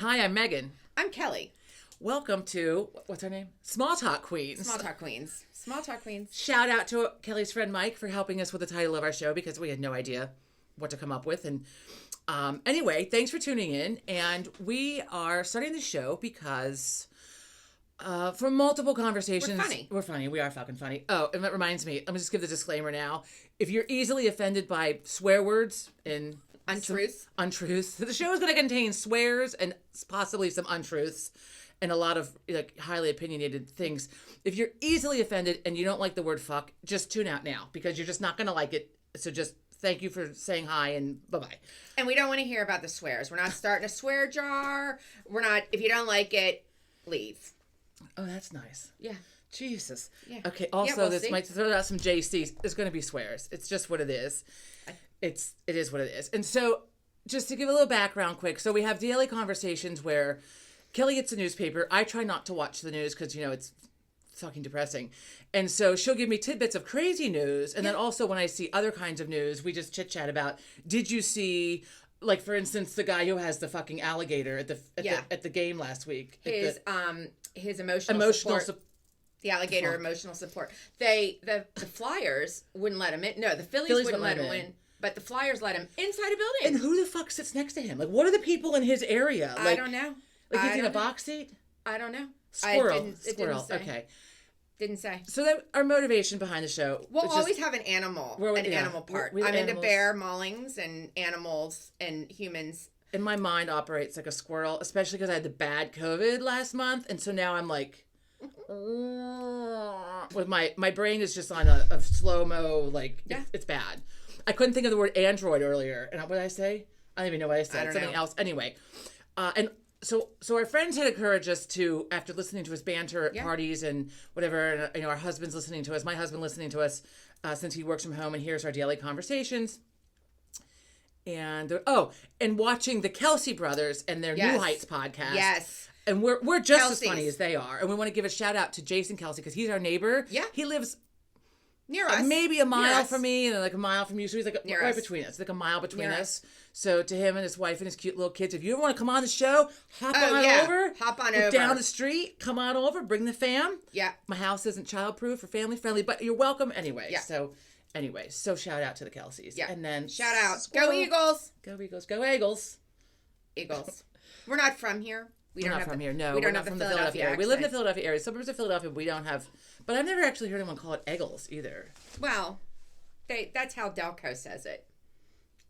Hi, I'm Megan. I'm Kelly. Welcome to, what's her name? Small Talk Queens. Small Talk Queens. Small Talk Queens. Shout out to Kelly's friend Mike for helping us with the title of our show because we had no idea what to come up with. And anyway, thanks for tuning in. And we are starting the show because from multiple conversations. We're funny. We are fucking funny. Oh, and that reminds me, let me just give the disclaimer now. If you're easily offended by swear words and untruths, the show is going to contain swears and possibly some untruths and a lot of like highly opinionated things. If you're easily offended and you don't like the word fuck, just tune out now because you're just not going to like it. So just thank you for saying hi and bye-bye. And we don't want to hear about the swears. We're not starting a swear jar. We're not, if you don't like it, leave. Oh, that's nice. Yeah. Jesus. Yeah. Okay. Also, we'll this see. might throw out some JCs. There's going to be swears. It's just what it is. It is what it is. And so, just to give a little background, quick. So we have daily conversations where Kelly gets a newspaper. I try not to watch the news because it's fucking depressing. And so she'll give me tidbits of crazy news, and then also when I see other kinds of news, we just chit chat about. Did you see? Like, for instance, the guy who has the fucking alligator at the game last week. His emotional support. The alligator Fuck. Emotional support. The Flyers wouldn't let him in. No, the Phillies wouldn't let him in. But the Flyers let him inside a building. And who the fuck sits next to him? Like, what are the people in his area? Like, I don't know. Like, he's in a box seat? I don't know. Squirrel. It didn't say. Okay. Didn't say. So that our motivation behind the show. We'll always have an animal part. We have I'm into animals. bear maulings and animals and humans. And my mind operates like a squirrel, especially because I had the bad COVID last month. And so now I'm like, with my brain is just on a slow-mo, like, it's bad. I couldn't think of the word android earlier. And what did I say? I don't even know what I said. Something else. Anyway. And so our friends had encouraged us to, after listening to us banter at parties and whatever, and our husband's listening to us, my husband listening to us, since he works from home and hears our daily conversations. And and watching the Kelsey brothers and their New Heights podcast. Yes. And we're just Kelseys. as funny as they are. And we want to give a shout out to Jason Kelsey because he's our neighbor. Yeah. He lives near us. Maybe a mile from me and then like a mile from you. So he's like near right us. between us. Like a mile between Near us. So to him and his wife and his cute little kids, if you ever want to come on the show, hop on over. Hop on We're over. down the street. Come on over. Bring the fam. Yeah. My house isn't child-proof or family-friendly, but you're welcome anyway. Yeah. So shout out to the Kelseys. Yeah. And then shout out. Squirrel. Go Eagles. Go Eagles. Go Eagles. Eagles. We're not from here. We're not from here. No, we don't we're have not from the the Philadelphia area. We live in the accent. Philadelphia area. Suburbs of Philadelphia, we don't have. But I've never actually heard anyone call it Eagles either. Well, that's how Delco says it.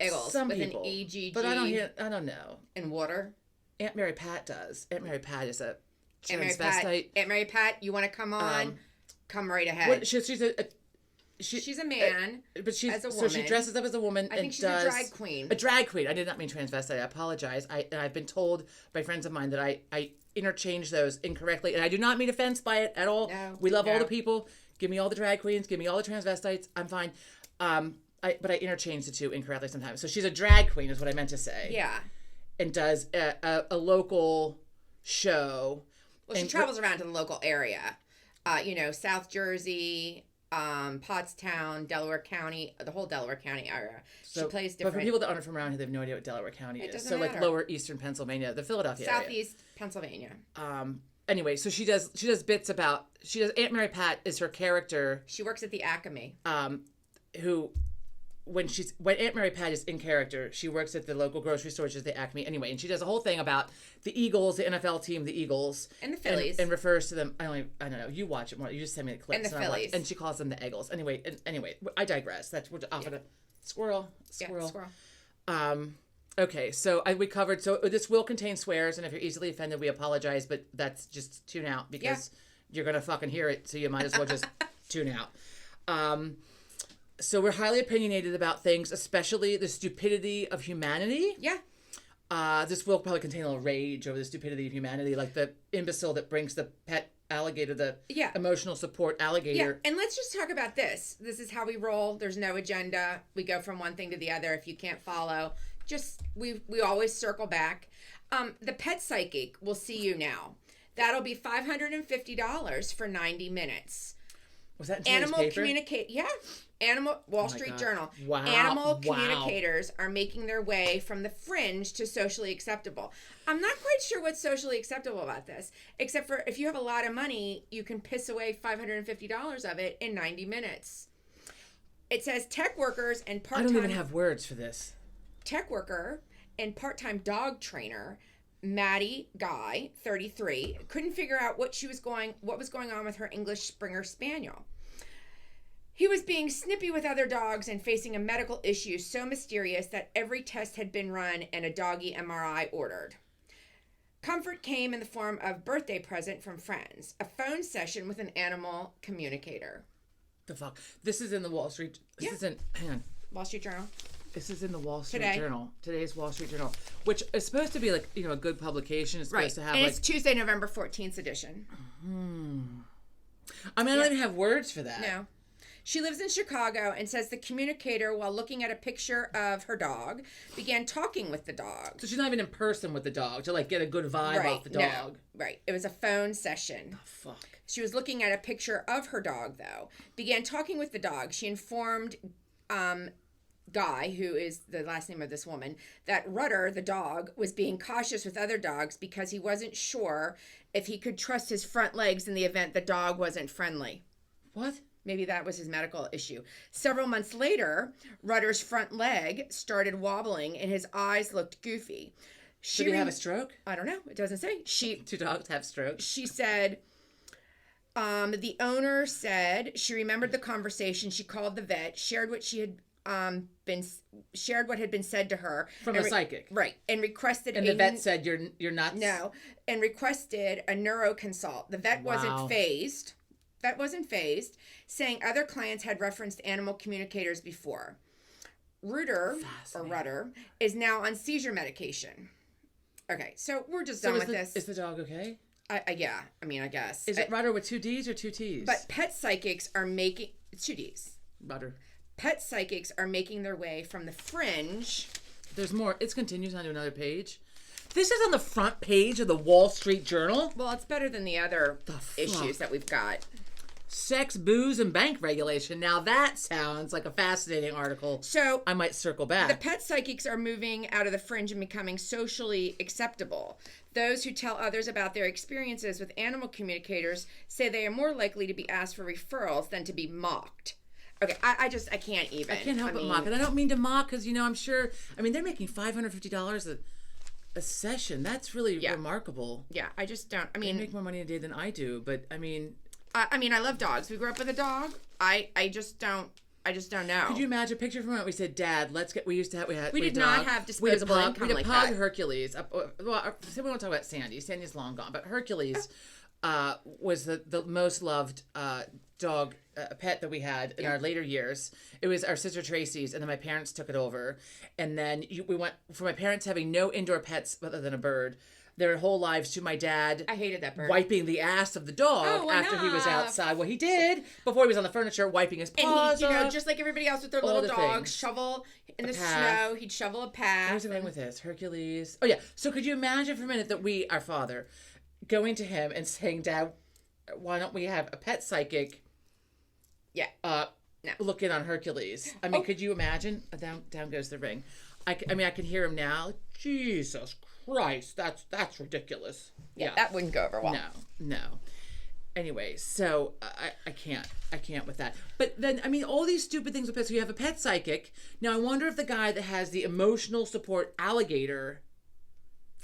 Eagles. Some with people. an E-G-G. But I don't know. And water. Aunt Mary Pat does. Aunt Mary Pat is a Aunt Mary transvestite. Aunt Mary Pat, you want to come on? Come right ahead. She's a man, but she's as a so she woman. dresses up as a woman. I think she's a drag queen. A drag queen. I did not mean transvestite. I apologize. I've been told by friends of mine that I interchange those incorrectly, and I do not mean offense by it at all. No, we love all the people. Give me all the drag queens. Give me all the transvestites. I'm fine. But I interchange the two incorrectly sometimes. So she's a drag queen, is what I meant to say. Yeah. And does a local show. Well, she travels around to the local area. South Jersey, Pottstown, Delaware County, the whole Delaware County area. She plays different. But for people that aren't from around here, they have no idea what Delaware County is. Doesn't So matter. like lower eastern Pennsylvania, the Philadelphia area. Southeast Pennsylvania. Anyway, so she does bits about Aunt Mary Pat is her character. She works at the Acme. Who when Aunt Mary Pat is in character, she works at the local grocery store, which is the Acme anyway, and she does a whole thing about the Eagles, the NFL team, the Eagles, and the Phillies, and refers to them. I don't know. You watch it more. You just send me the clips. And the Phillies, and she calls them the Eagles. Anyway, I digress. We're off of a squirrel. Yeah, squirrel. Okay, so we covered. So this will contain swears, and if you're easily offended, we apologize. But that's just tune out because you're gonna fucking hear it. So you might as well just tune out. So we're highly opinionated about things, especially the stupidity of humanity. Yeah. This will probably contain a little rage over the stupidity of humanity, like the imbecile that brings the pet alligator, the emotional support alligator. Yeah, and let's just talk about this. This is how we roll. There's no agenda. We go from one thing to the other. If you can't follow, we always circle back. The Pet Psychic will see you now. That'll be $550 for 90 minutes. Was that in today's Animal paper? communicate. Yeah. Wall Street God. Journal. Wow. Animal communicators are making their way from the fringe to socially acceptable. I'm not quite sure what's socially acceptable about this, except for if you have a lot of money, you can piss away $550 of it in 90 minutes. It says tech workers and I part-time... don't even have words for this. Tech worker and part-time dog trainer Maddie Guy, 33, couldn't figure out what was going on with her English Springer Spaniel. He was being snippy with other dogs and facing a medical issue so mysterious that every test had been run and a doggy MRI ordered. Comfort came in the form of birthday present from friends, a phone session with an animal communicator. The fuck? This is in the Wall Street. Hang on. Wall Street Journal. This is in the Wall Street Journal. Today's Wall Street Journal, which is supposed to be like, a good publication. It's supposed to have and it's Tuesday, November 14th edition. I mean, I don't even have words for that. No. She lives in Chicago and says the communicator, while looking at a picture of her dog, began talking with the dog. So she's not even in person with the dog to like get a good vibe off the dog. No, right. It was a phone session. Oh, fuck. She was looking at a picture of her dog, though. Began talking with the dog. She informed Guy, who is the last name of this woman, that Rudder, the dog, was being cautious with other dogs because he wasn't sure if he could trust his front legs in the event the dog wasn't friendly. What? Maybe that was his medical issue. Several months later, Rudder's front leg started wobbling and his eyes looked goofy. Did he have a stroke? I don't know. It doesn't say. Do dogs have strokes? She said, the owner said she remembered the conversation. She called the vet, shared what had been said to her from a psychic, right, and requested. And the vet said, "You're nuts." No, and requested a neuroconsult. The vet wasn't phased. Saying other clients had referenced animal communicators before. Rudder is now on seizure medication. Okay, so we're just done with this. Is the dog okay? Yeah, I mean, I guess. Is it Rudder with 2 Ds or 2 Ts? But pet psychics are making... 2 Ds. Rudder. Pet psychics are making their way from the fringe. There's more. It continues on to another page. This is on the front page of the Wall Street Journal. Well, it's better than the other issues that we've got. Sex, booze, and bank regulation. Now that sounds like a fascinating article. So I might circle back. The pet psychics are moving out of the fringe and becoming socially acceptable. Those who tell others about their experiences with animal communicators say they are more likely to be asked for referrals than to be mocked. Okay, I can't even. I can't help but mock. And I don't mean to mock because, I'm sure, they're making $550 a session. That's really remarkable. Yeah, I just don't, they make more money a day than I do, but I love dogs. We grew up with a dog. I just don't know. Could you imagine a picture from when we said, "Dad, we did not have disposable income like that. We had a pug Hercules. Well, we won't talk about Sandy. Sandy's long gone, but Hercules was the most loved dog pet that we had in our later years. It was our sister Tracy's, and then my parents took it over, and then we went from my parents having no indoor pets other than a bird their whole lives to my dad. I hated that bird. Wiping the ass of the dog after he was outside. Well, he did before he was on the furniture, wiping his paws. And he, just like everybody else with their little dogs, shovel in the snow. He'd shovel a path. Where's it going with this? Hercules. Oh yeah. So could you imagine for a minute that our father, going to him and saying, "Dad, why don't we have a pet psychic?" Yeah. No. Look in on Hercules. Could you imagine? Down goes the ring. I can hear him now. Jesus Christ, that's ridiculous. Yeah, that wouldn't go over well. No. Anyway, so I can't with that. But then, all these stupid things with pets. So you have a pet psychic. Now, I wonder if the guy that has the emotional support alligator...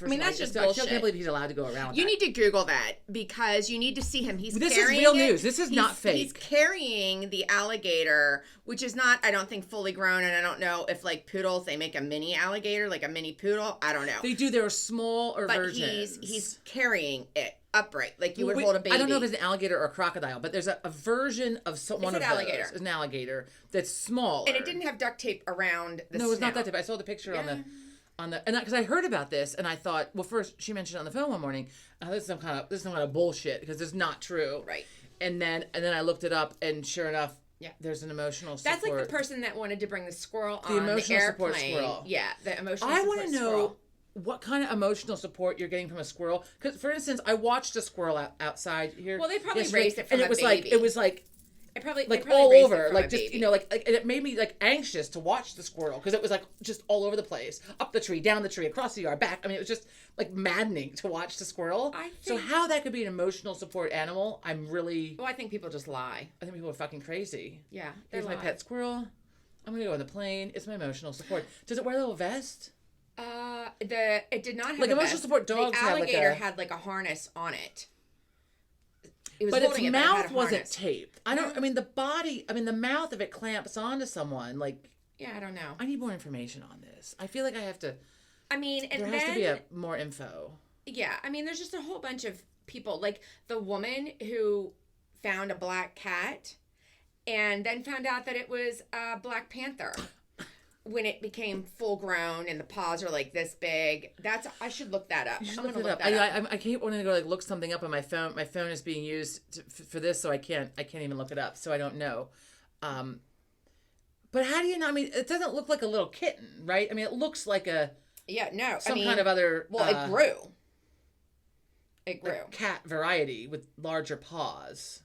that's just bullshit. I can't believe he's allowed to go around You need to Google that because you need to see him. This is real news. This is not fake. He's carrying the alligator, which is not, I don't think, fully grown. And I don't know if, like poodles, they make a mini alligator, like a mini poodle. I don't know. They do. There are small versions. But he's carrying it upright, like you would hold a baby. I don't know if it's an alligator or a crocodile, but there's a version of one of alligator. Those. An alligator that's smaller. And it didn't have duct tape around the No, it's not duct tape. I saw the picture on the because I heard about this and I thought, well, first she mentioned it on the phone one morning, this is some kind of bullshit because it's not true, right? And then I looked it up and sure enough, there's an emotional support. That's like the person that wanted to bring the squirrel on the emotional the support squirrel. Yeah, the emotional. I want to know what kind of emotional support you're getting from a squirrel. Because, for instance, I watched a squirrel outside here. Well, they probably raised it from and it was baby. it was like It probably all raised over, it from like a just baby. you know, like and it made me like anxious to watch the squirrel because it was like just all over the place, up the tree, down the tree, across the yard, back. I mean, it was just like maddening to watch the squirrel. So how that could be an emotional support animal, I'm really. Well, I think people just lie. I think people are fucking crazy. Yeah, here's my pet squirrel. I'm gonna go on the plane. It's my emotional support. Does it wear a little vest? It did not have like a emotional vest. support dogs. The alligator had like a harness on it. It was but its holding it, mouth but it had a wasn't harness. taped. I don't. I mean, the body. I mean, the mouth of it clamps onto someone. Like, yeah, I don't know. I need more information on this. I feel like I have to. I mean, and there has to be more info. Yeah, I mean, there's just a whole bunch of people, like the woman who found a black cat, and then found out that it was a Black Panther. When it became full grown and the paws are like this big, I should look that up. You should look it up. I keep wanting to go like look something up on my phone. My phone is being used for this, so I can't even look it up. So I don't know. But how do you know? I mean, it doesn't look like a little kitten, right? I mean, it looks like some kind of other. Well, it grew. It grew. Cat variety with larger paws.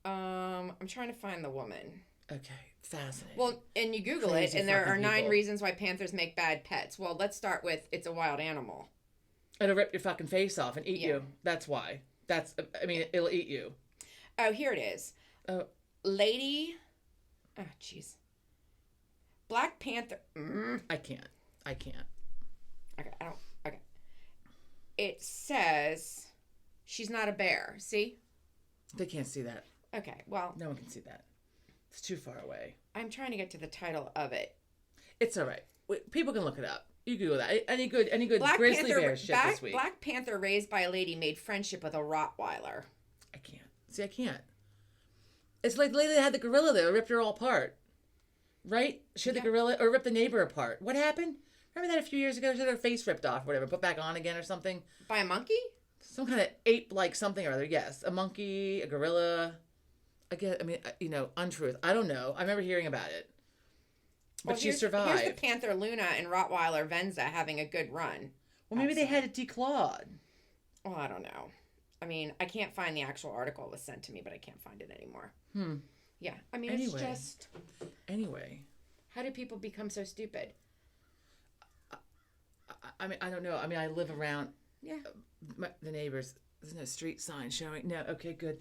I'm trying to find the woman. Okay. Fascinating. Well, and you Google Crazy it, and there are 9 people. reasons why panthers make bad pets. Well, let's start with it's a wild animal. It'll rip your fucking face off and eat you. That's why. I mean, it'll eat you. Oh, here it is. Oh. Lady. Oh, jeez. Black Panther. I can't. Okay, okay. It says she's not a bear. See? They can't see that. Okay, well. No one can see that. It's too far away. I'm trying to get to the title of it. It's all right. People can look it up. You Google that. Any good Black grizzly Panther, bear shit this week. Black Panther raised by a lady made friendship with a Rottweiler. I can't. See, I can't. It's like the lady that had the gorilla there, ripped her all apart. Right? She had the gorilla, or ripped the neighbor apart. What happened? Remember that a few years ago? She had her face ripped off or whatever, put back on again or something? By a monkey? Some kind of ape-like something or other. Yes. A monkey, a gorilla. Untruth. I don't know. I remember hearing about it. But she survived. Here's the Panther Luna and Rottweiler Venza having a good run. Well, maybe they had it declawed. Well, I don't know. I mean, I can't find the actual article it was sent to me, but I can't find it anymore. Yeah. I mean, it's just... Anyway. How do people become so stupid? I mean, I don't know. I mean, I live around... Yeah. The neighbors. There's no street sign showing. No. Okay, good.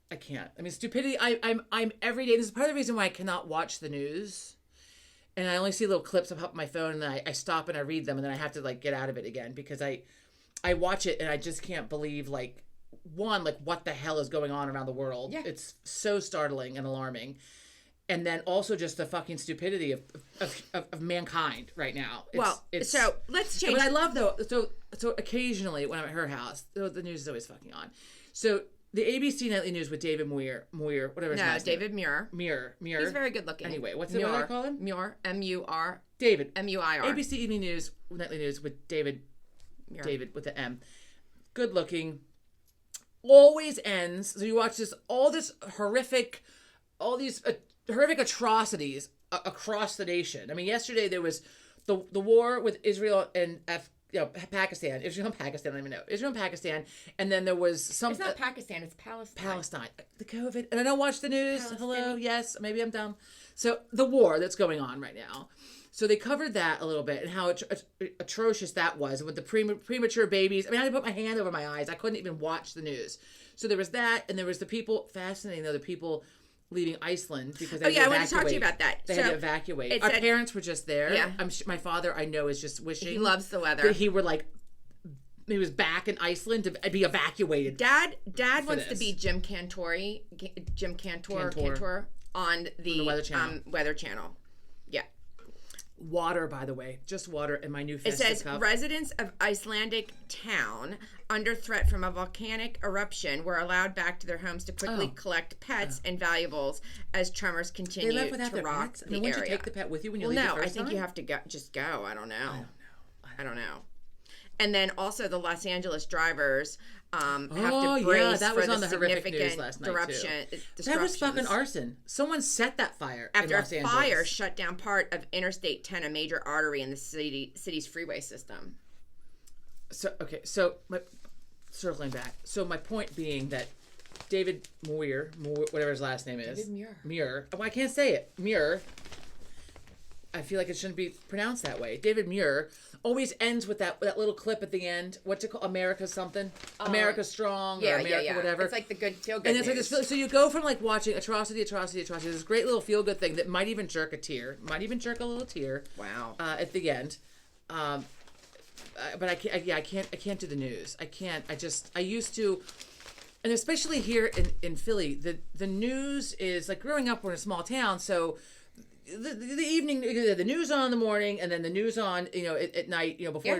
I can't. I mean, stupidity. I'm every day. This is part of the reason why I cannot watch the news, and I only see little clips up my phone, and then I stop and I read them, and then I have to like get out of it again because I watch it and I just can't believe like what the hell is going on around the world. Yeah. It's so startling and alarming, and then also just the fucking stupidity of mankind right now. So let's change. But I love though. So occasionally when I'm at her house, the news is always fucking on. So. The ABC Nightly News with David Muir, whatever his name is. David Muir. Muir. He's very good looking. Anyway, what do I call him? Muir. M-U-R. David. M-U-I-R. ABC Evening News, Nightly News with David. Muir. David with the M. Good looking. Always ends. So you watch all these horrific atrocities across the nation. I mean, yesterday there was the war with Israel and Pakistan. Israel and Pakistan, I don't even know. Israel and Pakistan. And then there was some... It's not Pakistan, it's Palestine. Palestine. The COVID. And I don't watch the news. Hello. Yes. Maybe I'm dumb. So the war that's going on right now. So they covered that a little bit and how atrocious that was with the premature babies. I mean, I had to put my hand over my eyes. I couldn't even watch the news. So there was that. And there was the people, fascinating though, the people leaving Iceland because they had to evacuate. I want to talk to you about that. They had to evacuate. Our parents were just there. Yeah. My father, I know, is just wishing. He loves the weather. That he was back in Iceland to be evacuated. Dad wants to be Jim Cantor on the Weather Channel. Weather Channel. Yeah. Water, by the way, just water in my new festive cup. It says residents of Icelandic town under threat from a volcanic eruption were allowed back to their homes to quickly collect pets and valuables as tremors continue to rock the area. Wouldn't you take the pet with you when you leave the first time? I think you have to just go. I don't know. And then also the Los Angeles drivers have to brace that for was on the the horrific significant news last night too. That was fucking arson. Someone set that fire after in Los Angeles. fire shut down part of Interstate 10, a major artery in the city's freeway system. Circling back. So my point being that David Muir, whatever his last name is. David Muir. Muir. Well, I can't say it. Muir. I feel like it shouldn't be pronounced that way. David Muir always ends with that little clip at the end. What's it called? America something? America Strong or America whatever. It's like the good feel-good And it's like this, so you go from like watching atrocity, this great little feel-good thing that might even jerk a tear. Might even jerk a little tear. Wow. At the end. But I can't do the news. I used to, and especially here in Philly, the news is like growing up, we're in a small town, so the evening, the news on in the morning, and then the news on, at night,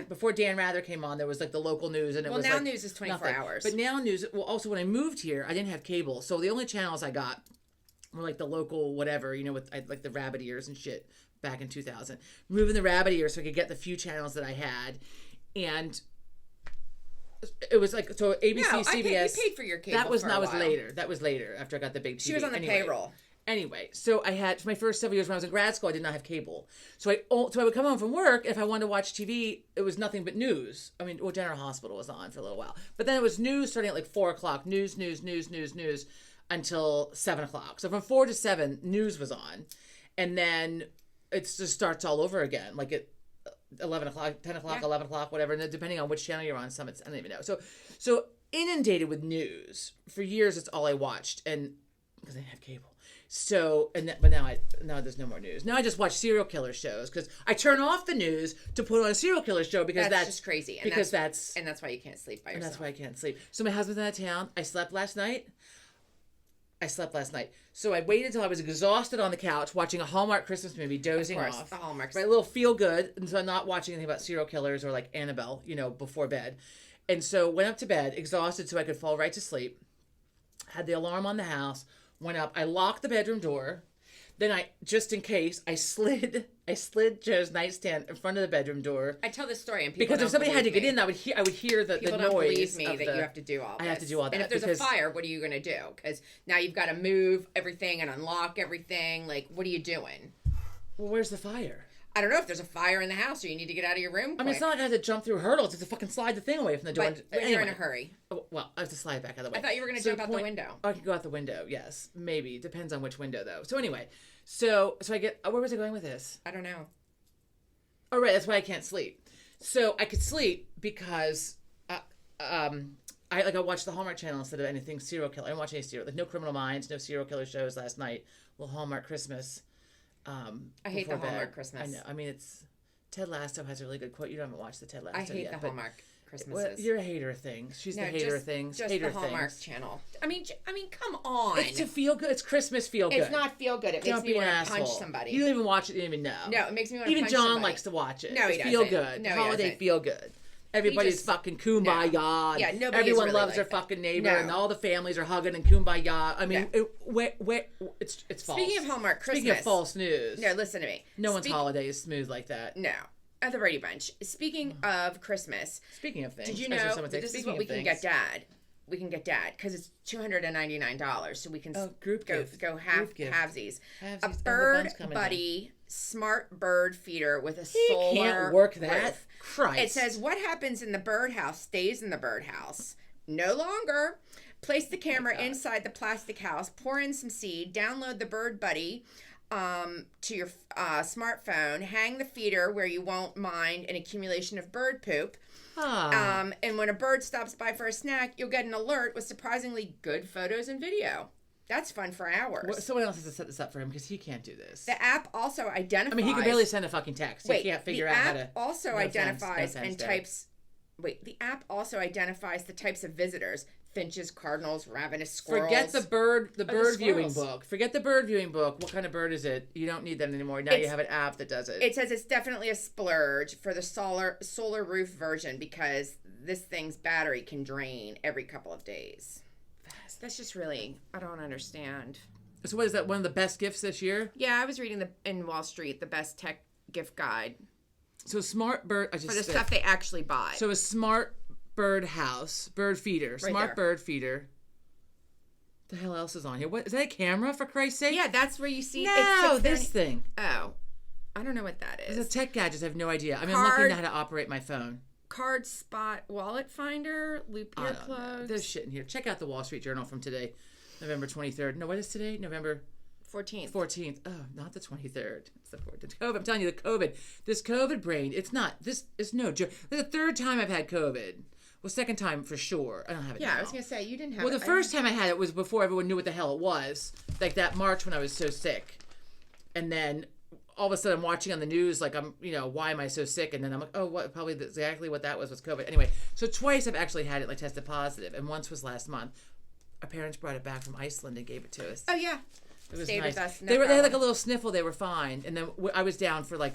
before Dan Rather came on, there was like the local news, and it was now like news is 24 hours. But now news, well, also when I moved here, I didn't have cable, so the only channels I got were like the local whatever, with like the rabbit ears and shit back in 2000. Moving the rabbit ears so I could get the few channels that I had, and it was like, so ABC, CBS. You paid for your cable. That was later. That was later after I got the big TV. She was on the payroll. Anyway, so I had, for my first several years when I was in grad school, I did not have cable. So I would come home from work, and if I wanted to watch TV, it was nothing but news. I mean, General Hospital was on for a little while. But then it was news starting at like 4 o'clock. News, until 7 o'clock. So from 4 to 7, news was on. And then it just starts all over again. Like at 11 o'clock, 10 o'clock, 11 o'clock, whatever. And then depending on which channel you're on, some it's, I don't even know. So inundated with news. For years, it's all I watched. And because I didn't have cable. So, but now there's no more news. Now I just watch serial killer shows because I turn off the news to put on a serial killer show because that's just crazy. And that's why you can't sleep by yourself. And that's why I can't sleep. So my husband's out of town. I slept last night. So I waited until I was exhausted on the couch watching a Hallmark Christmas movie, dozing off. The Hallmarks. Right, a little feel good. And so I'm not watching anything about serial killers or like Annabelle, before bed. And so went up to bed, exhausted so I could fall right to sleep. Had the alarm on the house. Went up. I locked the bedroom door. Then just in case, I slid Joe's nightstand in front of the bedroom door. I tell this story and people because if somebody had to get in, I would hear the people noise. Don't believe me that you have to do all this. I have to do all that. And if there's a fire, what are you going to do? Because now you've got to move everything and unlock everything. Like, what are you doing? Well, where's the fire? I don't know if there's a fire in the house or you need to get out of your room quick. I mean, it's not like I have to jump through hurdles. It's to fucking slide the thing away from the door. But anyway, you're in a hurry. Well, I have to slide it back out of the way. I thought you were going to jump out the window. I could go out the window, yes. Maybe. Depends on which window, though. So anyway, so I get... where was I going with this? I don't know. Oh, right. That's why I can't sleep. So I could sleep because... I watched the Hallmark Channel instead of anything serial killer. I didn't watch any serial... Like, no Criminal Minds, no serial killer shows last night. Little Hallmark Christmas. I hate the Hallmark Christmas. I know. I mean, it's... Ted Lasso has a really good quote. You haven't watched the Ted Lasso yet. I hate the Hallmark Christmases. Well, you're a hater of things. She's the hater of things. Just hater the Hallmark things. Channel. I mean, come on. It's to feel good. It's Christmas feel good. It's not feel good. It makes me want to punch somebody. You don't even watch it. You don't even know. No, it makes me want to punch somebody. Even John likes to watch it. No, he doesn't. Feel good. No, Holiday feel good. Everybody's fucking kumbaya. No. Yeah, nobody. Everyone really loves like their that. fucking neighbor, and all the families are hugging and kumbaya. I mean, it's false. Speaking of Hallmark Christmas. Speaking of false news. No, listen to me. No one's holiday is smooth like that. No. At the Brady Bunch. Speaking of Christmas. Speaking of things. Did you know that this is what we can get Dad? We can get Dad because it's $299, so we can go halvesies. A Bird Buddy smart bird feeder with a solar can't work that. Roof. Christ. It says what happens in the birdhouse stays in the birdhouse. No longer. Place the camera inside the plastic house. Pour in some seed. Download the Bird Buddy to your smartphone. Hang the feeder where you won't mind an accumulation of bird poop. And when a bird stops by for a snack, you'll get an alert with surprisingly good photos and video. That's fun for hours. Well, someone else has to set this up for him because he can't do this. The app also identifies... I mean, he can barely send a fucking text. He can't figure out how to... The app also identifies and types... Wait, the app also identifies the types of visitors. Finches, cardinals, ravenous squirrels. Forget the bird viewing book. Forget the bird viewing book. What kind of bird is it? You don't need that anymore. Now you have an app that does it. It says it's definitely a splurge for the solar roof version because this thing's battery can drain every couple of days. That's just really, I don't understand. So what is that, one of the best gifts this year? Yeah, I was reading in Wall Street, the best tech gift guide. So smart bird... for the stuff they actually buy. So a smart bird house, bird feeder, right smart there. Bird feeder. The hell else is on here? What is that, a camera, for Christ's sake? Yeah, that's where you see... No, this thing. Oh. I don't know what that is. It's a tech gadget. I have no idea. I mean, I'm looking at how to operate my phone. Card Spot Wallet Finder, loop earplugs. There's shit in here. Check out the Wall Street Journal from today, November 23rd. No, what is today? November 14th. 14th. Oh, not the 23rd. It's the 14th. COVID. I'm telling you, the COVID. This COVID brain, it's not, this is no joke. This is the third time I've had COVID. Well, second time for sure. I don't have it now. I was going to say, you didn't have it. Well, the first time I had it was before everyone knew what the hell it was. Like that March when I was so sick. And then all of a sudden I'm watching on the news, like why am I so sick? And then I'm like, oh, what? Probably exactly what that was COVID. Anyway, so twice I've actually had it, like tested positive. And once was last month. Our parents brought it back from Iceland and gave it to us. Oh, yeah. It was Stayed nice. with us. They had like a little sniffle. They were fine. And then I was down for like,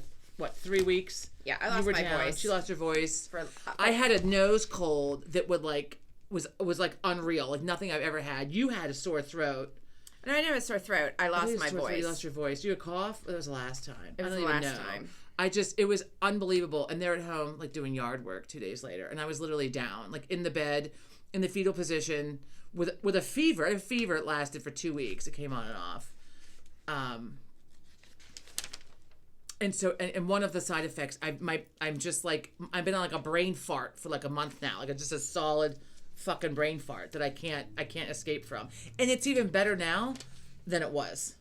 3 weeks? Yeah, I lost my voice. She lost her voice. I had a nose cold that would like, was like unreal. Like nothing I've ever had. You had a sore throat. No, I didn't have a sore throat. I lost my voice. You lost your voice. You had a cough? That was the last time. It was the last time. It was unbelievable. And they're at home, like doing yard work 2 days later. And I was literally down, like in the bed, in the fetal position, with a fever. I had a fever. It lasted for 2 weeks. It came on and off. And so, and one of the side effects, I'm just like, I've been on like a brain fart for like a month now. Like just a solid fucking brain fart that I can't escape from. And it's even better now than it was.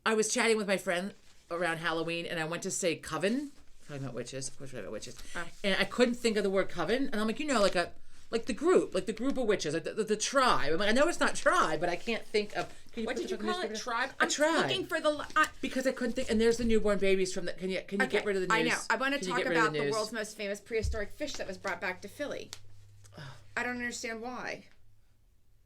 I was chatting with my friend around Halloween and I went to say coven. Talking about witches. Of course we're talking about witches. And I couldn't think of the word coven. And I'm like, like the group of witches, like the tribe. I'm like, I know it's not tribe, but I can't think of. What did you call it? Tribe? A tribe. Looking for the. Because I couldn't think. And there's the newborn babies from the. Can you get rid of the news? I know. I want to talk about the world's most famous prehistoric fish that was brought back to Philly. I don't understand why.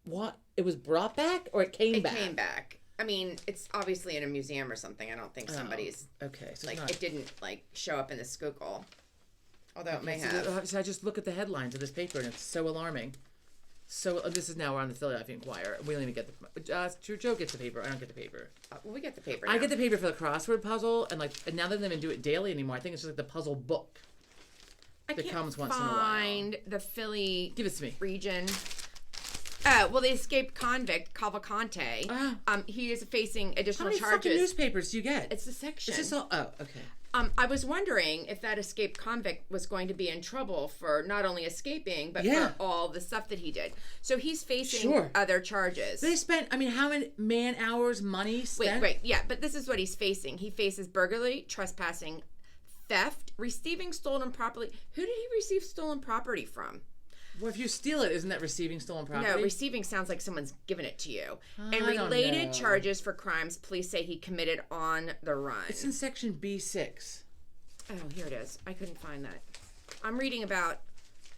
What? It was brought back, or it came back? It came back. I mean, it's obviously in a museum or something. I don't think somebody's. Okay. So like it didn't like show up in the Schuylkill. Although it may have. So I just look at the headlines of this paper and it's so alarming. So this is now we're on the Philadelphia Inquirer. We don't even get the Joe gets the paper. I don't get the paper. Well, we get the paper. Now. I get the paper for the crossword puzzle, and now they don't even do it daily anymore. I think it's just like the puzzle book. That comes once in a while. Find the Philly. Give it to me. Region. Well, the escaped convict Cavalcante. He is facing additional charges. How many fucking newspapers do you get? It's the section. Is this all? Oh, okay. I was wondering if that escaped convict was going to be in trouble for not only escaping, but for all the stuff that he did. So he's facing other charges. They spent, how many man hours, money spent? Wait, yeah, but this is what he's facing. He faces burglary, trespassing, theft, receiving stolen property. Who did he receive stolen property from? Well, if you steal it, isn't that receiving stolen property? No, receiving sounds like someone's given it to you. And related charges for crimes police say he committed on the run. It's in section B6. Oh, here it is. I couldn't find that. I'm reading about...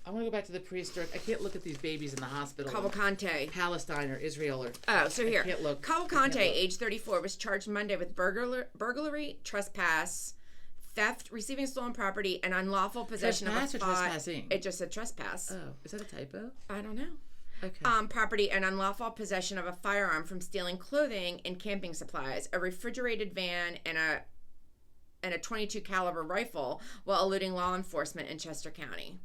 I want to go back to the prehistoric. I can't look at these babies in the hospital. Cavalcante. Palestine or Israel or... Oh, so here. I can't look. Cavalcante, age 34, was charged Monday with burglary, trespass... theft, receiving stolen property, and unlawful possession of a trespassing? It just said trespass. Oh, is that a typo? I don't know. Okay. Property and unlawful possession of a firearm from stealing clothing and camping supplies, a refrigerated van, and a .22 caliber rifle while eluding law enforcement in Chester County.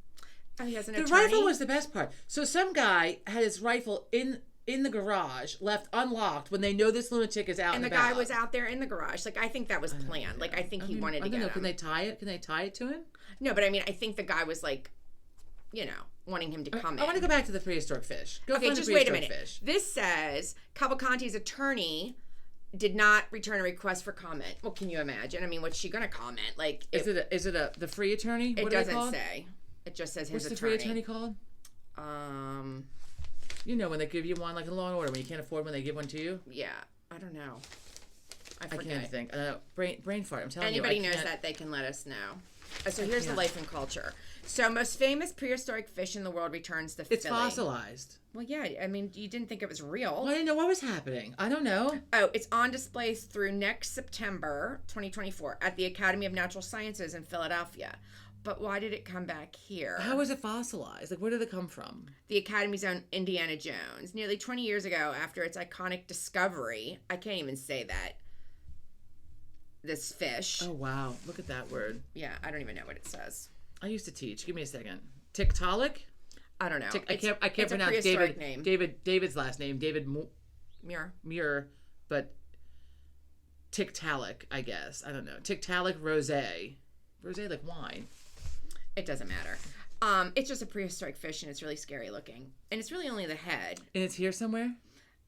Oh, he has an attorney? The rifle was the best part. So some guy had his rifle in the garage, left unlocked when they know this lunatic is out and the guy was out there in the garage. Like, I think that was planned. Like, I think he wanted to get him. Can they tie it? Can they tie it to him? No, but I think the guy was like, wanting him to come in. I want to go back to the prehistoric fish. Okay, just wait a minute. Fish. This says Cavalcante's attorney did not return a request for comment. Well, can you imagine? What's she going to comment? Like, is it the free attorney? It doesn't say. It just says his attorney. What's the free attorney called? When they give you one, like in Law and Order, when you can't afford when they give one to you? Yeah. I don't know. I can't even think. Brain fart. I'm telling Anybody knows that, they can let us know. So here's the life and culture. So most famous prehistoric fish in the world returns to Philly. It's fossilized. Well, yeah. You didn't think it was real. Well, I didn't know what was happening. I don't know. Oh, it's on display through next September 2024 at the Academy of Natural Sciences in Philadelphia. But why did it come back here? How is it fossilized? Like, where did it come from? The Academy's own Indiana Jones. Nearly 20 years ago, after its iconic discovery, I can't even say that, this fish. Oh, wow. Look at that word. Yeah, I don't even know what it says. I used to teach. Give me a second. Tiktaalik? I don't know. I can't pronounce David's last name. David Muir, but Tiktaalik, I guess. I don't know. Tiktaalik rosé. Rosé like wine. It doesn't matter. It's just a prehistoric fish, and it's really scary looking. And it's really only the head. And it's here somewhere?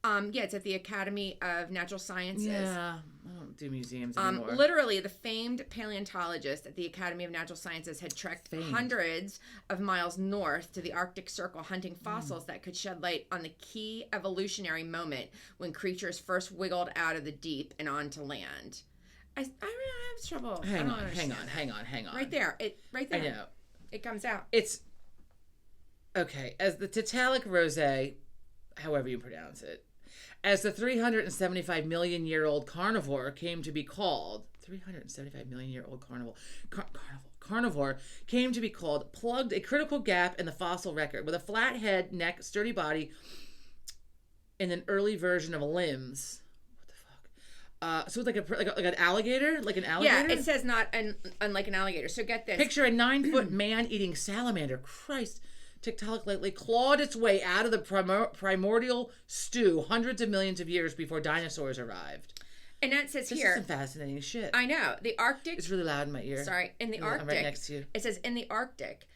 Yeah, it's at the Academy of Natural Sciences. Yeah, I don't do museums anymore. Literally, the famed paleontologist at the Academy of Natural Sciences had trekked hundreds of miles north to the Arctic Circle hunting fossils that could shed light on the key evolutionary moment when creatures first wiggled out of the deep and onto land. I really have trouble. Hang on. Right there. Right there. I know. It comes out. It's okay. As the Tiktaalik rosé, however you pronounce it, as the 375 million year old carnivore came to be called, 375 million year old carnivore came to be called, plugged a critical gap in the fossil record with a flat head, neck, sturdy body, and an early version of limbs. What the fuck? So it's like an alligator, like an alligator. Yeah, it says not unlike an alligator. So get this. Picture a 9-foot man eating salamander. Christ. Tiktaalik lately clawed its way out of the primordial stew hundreds of millions of years before dinosaurs arrived. And that says this here. This is some fascinating shit. I know. The Arctic. It's really loud in my ear. Sorry. In the Arctic. I'm right next to you. It says in the Arctic,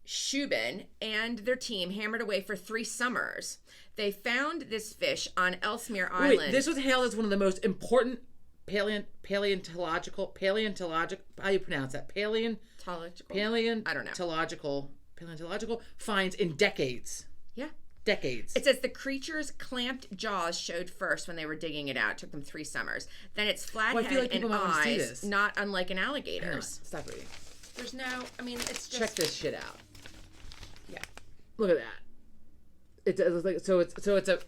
Shubin and their team hammered away for 3 summers. They found this fish on Ellesmere Island. Wait, this was hailed as one of the most important paleontological, how do you pronounce that? Paleontological finds in decades. Yeah. Decades. It says the creature's clamped jaws showed first when they were digging it out. It took them 3 summers. Then its flat head and eyes, not unlike an alligator's. Stop reading. There's no, it's just... Check this shit out. Yeah. Look at that. It looks like, so it's a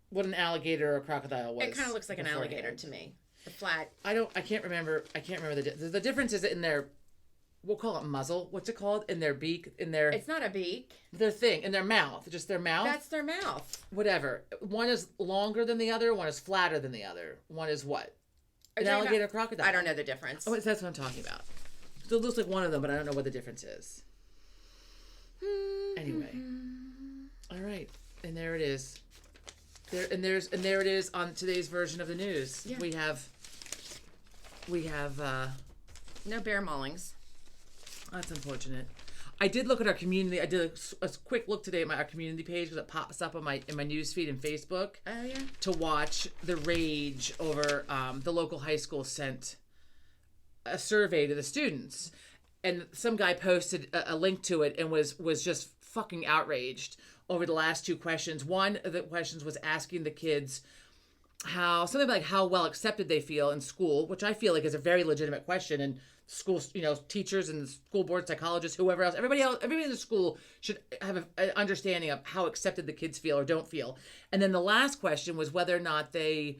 what an alligator or a crocodile was. It kind of looks like an alligator to me. The flat. I can't remember the difference is in their, we'll call it muzzle. What's it called? In their beak, It's not a beak. Their thing, in their mouth. Just their mouth. That's their mouth. Whatever. One is longer than the other, one is flatter than the other. One is what? An alligator, crocodile. I don't know the difference. Oh, that's what I'm talking about. So it looks like one of them, but I don't know what the difference is. Anyway. All right. And there it is. There it is on today's version of the news. Yeah. We have no bear maulings. That's unfortunate. I did look at our community. I did a quick look today at our community page because it pops up on in my news feed in Facebook. Oh yeah. To watch the rage over the local high school sent a survey to the students, and some guy posted a link to it and was just fucking outraged over the last 2 questions. One of the questions was asking the kids how well accepted they feel in school, which I feel like is a very legitimate question. And schools, teachers and school board psychologists, whoever else, everybody in the school should have an understanding of how accepted the kids feel or don't feel. And then the last question was whether or not they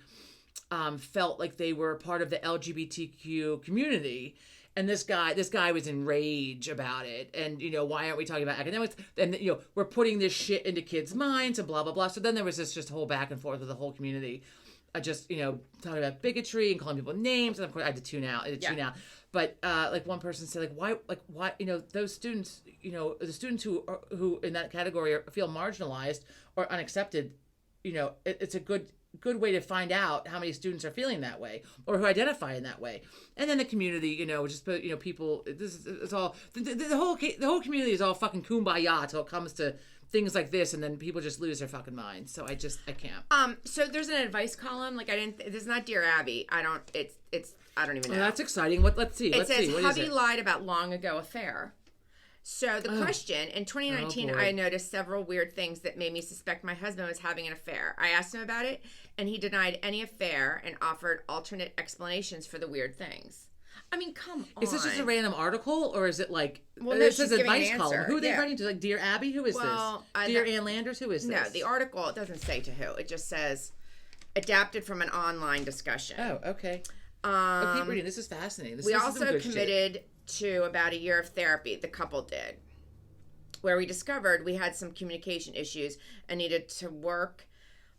felt like they were part of the LGBTQ community. And this guy was enraged about it. And, why aren't we talking about academics? And, we're putting this shit into kids' minds and blah, blah, blah. So then there was this just whole back and forth with the whole community. Talking about bigotry and calling people names. And of course I had to tune out. But one person said, why, those students, the students who in that category feel marginalized or unaccepted, it's a good way to find out how many students are feeling that way or who identify in that way. And then the community, just put, people, it's all, the whole community is all fucking kumbaya till it comes to things like this, and then people just lose their fucking minds. So I can't. So there's an advice column. This is not Dear Abby. I don't even know. Oh, that's exciting. Let's see. It says, hubby lied about long ago affair. So the question, in 2019, I noticed several weird things that made me suspect my husband was having an affair. I asked him about it, and he denied any affair and offered alternate explanations for the weird things. Come on. Is this just a random article, or is it like... Well, this is advice column. Who are they writing to? Like, Dear Abby? Who is this? Dear Ann Landers? Who is this? No, the article, it doesn't say to who. It just says, adapted from an online discussion. Oh, okay. Keep reading. This is fascinating. We also committed to about a year of therapy, the couple did, where we discovered we had some communication issues and needed to work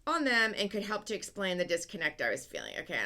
on them and could help to explain the disconnect I was feeling. Okay.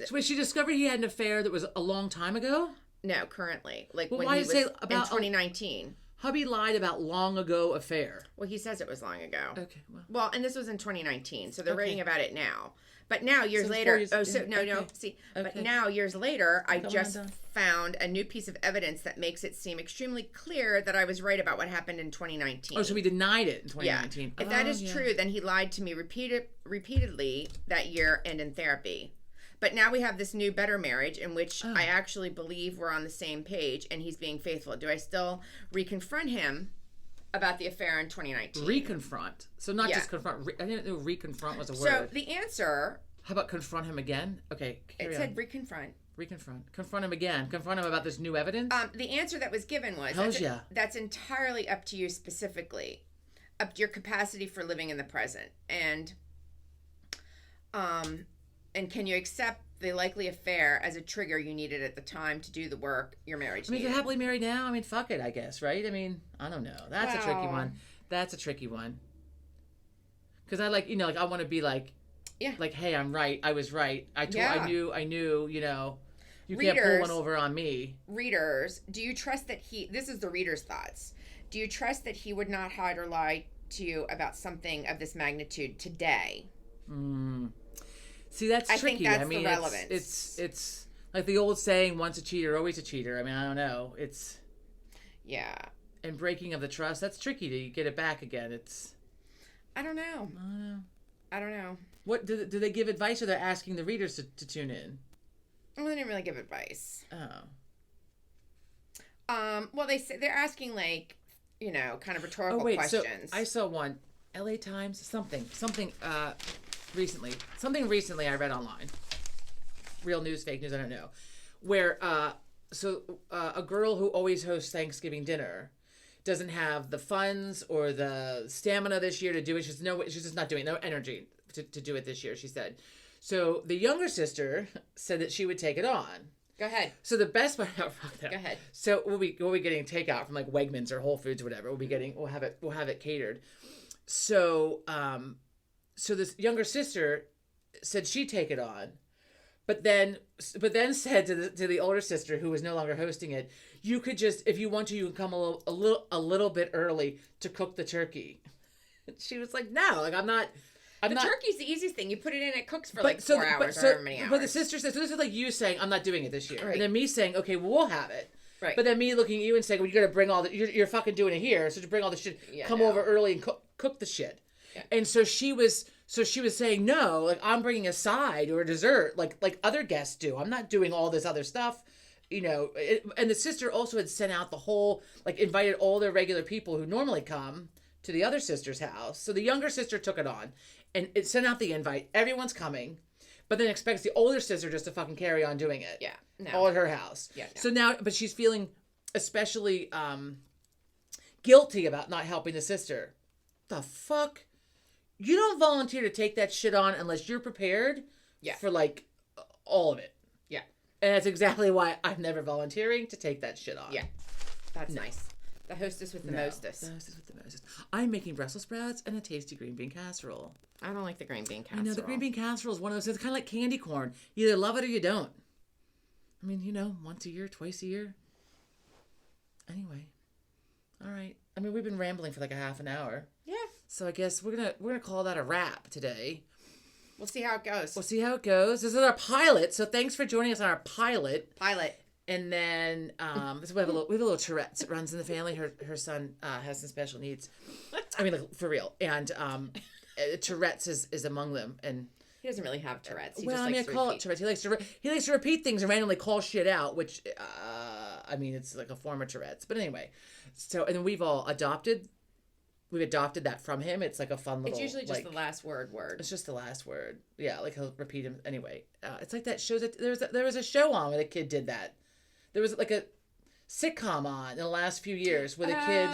So wait, she discovered he had an affair that was a long time ago? No, currently. Like well, when why he was say about in 2019. Hubby lied about long ago affair. Well, he says it was long ago. Okay. Well, and this was in 2019, so they're Okay. writing about it now. But now, years So later, 4 years- no. okay. See, Okay. but now, years later, I Come just on, found a new piece of evidence that makes it seem extremely clear that I was right about what happened in 2019. Oh, so we denied it in Yeah. 2019. If that is yeah. true, then he lied to me repeatedly that year and in therapy. But now we have this new better marriage in which I actually believe we're on the same page and he's being faithful. Do I still reconfront him about the affair in 2019? Reconfront. So not Yeah. just confront. I didn't know reconfront was a So word. the answer, How about confront him again? Okay, carry it on. said reconfront. Reconfront. Confront him again. Confront him about this new evidence. The answer that was given was Hells yeah. that's entirely up to you specifically, up to your capacity for living in the present, and can you accept the likely affair as a trigger you needed at the time to do the work your marriage I mean, if needed? you're happily married now, I mean, fuck it, I guess, right? I mean, I don't know. That's a tricky Well- one. That's a tricky one. Because I like, I want to be like, Yeah. like, hey, I'm right. I was right. I Yeah. knew, you can't pull Readers- one over on me. Readers, do you trust that this is the reader's thoughts. Do you trust that he would not hide or lie to you about something of this magnitude today? See, that's I tricky. think that's I mean, the relevance. it's like the old saying, once a cheater, always a cheater. I mean, I don't know. It's, Yeah. and breaking of the trust, that's tricky to get it back again. It's, I don't know. I don't know. what, do they give advice or they're asking the readers to tune in? Well, they didn't really give advice. Oh. Well, they're asking kind of rhetorical questions. So I saw one, LA Times, something recently I read online. Real news, fake news, I don't know. Where, a girl who always hosts Thanksgiving dinner doesn't have the funds or the stamina this year to do it. She's just not doing it, no energy to do it this year, she said. So the younger sister said that she would take it on. Go ahead. So the best part, oh, fuck that. Go ahead. So we'll be getting takeout from like Wegmans or Whole Foods or whatever. We'll have it catered. So so this younger sister said she'd take it on, but then said to the older sister who was no longer hosting it, you could just, if you want to, you can come a little bit early to cook the turkey. She was like, no, like I'm not. Turkey's the easiest thing. You put it in, it cooks for 4 hours or however many hours. But the sister said, so this is like you saying, I'm not doing it this year. Right. And then me saying, okay, well, we'll have it. Right. But then me looking at you and saying, well, you got to bring all the, you're fucking doing it here. So to bring all the shit, come over early and cook the shit. Yeah. And so she was saying, no, like I'm bringing a side or a dessert like other guests do. I'm not doing all this other stuff. And the sister also had sent out the whole, like invited all their regular people who normally come to the other sister's house. So the younger sister took it on and it sent out the invite. Everyone's coming, but then expects the older sister just to fucking carry on doing it. Yeah. No. All at her house. Yeah. No. So now, but she's feeling especially guilty about not helping the sister. The fuck? You don't volunteer to take that shit on unless you're prepared for like all of it. Yeah. And that's exactly why I'm never volunteering to take that shit on. Yeah. That's nice. The hostess with the mostest. The hostess with the mostest. I'm making Brussels sprouts and a tasty green bean casserole. I don't like the green bean casserole. I know, the green bean casserole is one of those, it's kind of like candy corn. You either love it or you don't. I mean, once a year, twice a year. Anyway. All right. I mean, we've been rambling for like a half an hour. Yeah. So I guess we're gonna call that a wrap today. We'll see how it goes. We'll see how it goes. This is our pilot, so thanks for joining us on our pilot. And then so we have a little Tourette's that runs in the family. Her son has some special needs. I mean, like, for real. And Tourette's is among them. And he doesn't really have Tourette's. I call it Tourette's. He likes to repeat things and randomly call shit out, which I mean, it's like a form of Tourette's. But anyway, so and then we've adopted that from him. It's like a fun little. It's usually just the last word. It's just the last word. Yeah, like he'll repeat him anyway. It's like that show that there was a show on where the kid did that. There was like a sitcom on in the last few years where the kid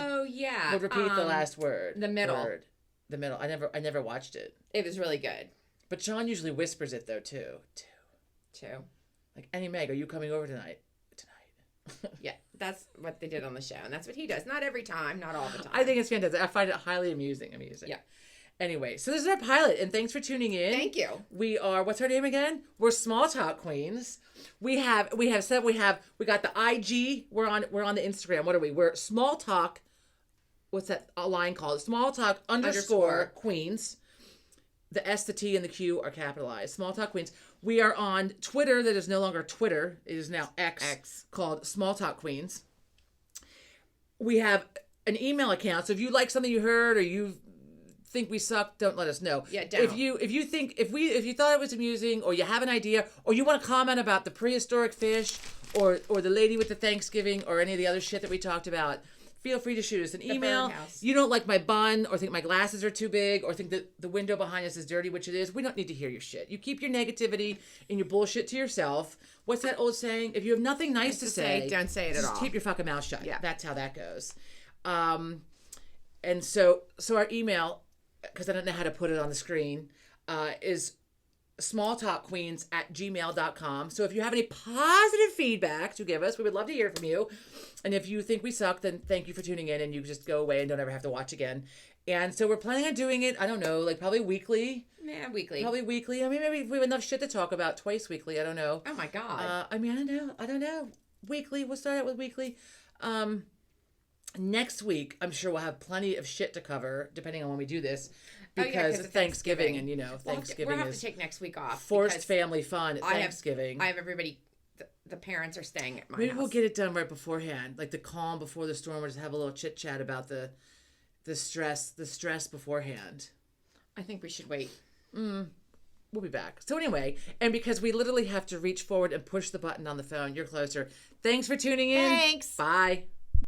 would repeat the last word. The middle. The middle. I never watched it. It was really good. But John usually whispers it though too. Like, Annie Meg, are you coming over tonight? Yeah, that's what they did on the show, and that's what he does. Not every time, not all the time. I think it's fantastic. I find it highly amusing. Yeah. Anyway, so this is our pilot, and thanks for tuning in. Thank you. We are, what's our name again? We're Small Talk Queens. We got the IG. We're on the Instagram. What are we? We're Small Talk what's that line called? Small Talk underscore Queens. The S, the T, and the Q are capitalized. Small Talk Queens. We are on Twitter. That is no longer Twitter. It is now X. Called Small Talk Queens. We have an email account. So if you like something you heard or you think we suck, don't let us know. Yeah, don't. If you thought it was amusing, or you have an idea, or you want to comment about the prehistoric fish, or the lady with the Thanksgiving, or any of the other shit that we talked about, feel free to shoot us an email. You don't like my bun, or think my glasses are too big, or think that the window behind us is dirty, which it is. We don't need to hear your shit. You keep your negativity and your bullshit to yourself. What's that old saying? If you have nothing nice to say, don't say it at all. Just keep your fucking mouth shut. Yeah. That's how that goes. And so our email, because I don't know how to put it on the screen, is smalltalkqueens@gmail.com. So if you have any positive feedback to give us, we would love to hear from you. And if you think we suck, then thank you for tuning in, and you can just go away and don't ever have to watch again. And so we're planning on doing it, I don't know, like probably weekly. Yeah, weekly. Probably weekly. I mean, maybe if we have enough shit to talk about, twice weekly. I don't know. Oh my God. I don't know. Weekly. We'll start out with weekly. Next week, I'm sure we'll have plenty of shit to cover, depending on when we do this. Because of Thanksgiving, and Thanksgiving we'll have is to take next week off. Forced family fun at Thanksgiving. I have everybody. The parents are staying at my house. Maybe we'll get it done right beforehand, like the calm before the storm. We'll just have a little chit chat about the stress beforehand. I think we should wait. We'll be back. So anyway, and because we literally have to reach forward and push the button on the phone, you're closer. Thanks for tuning in. Thanks. Bye.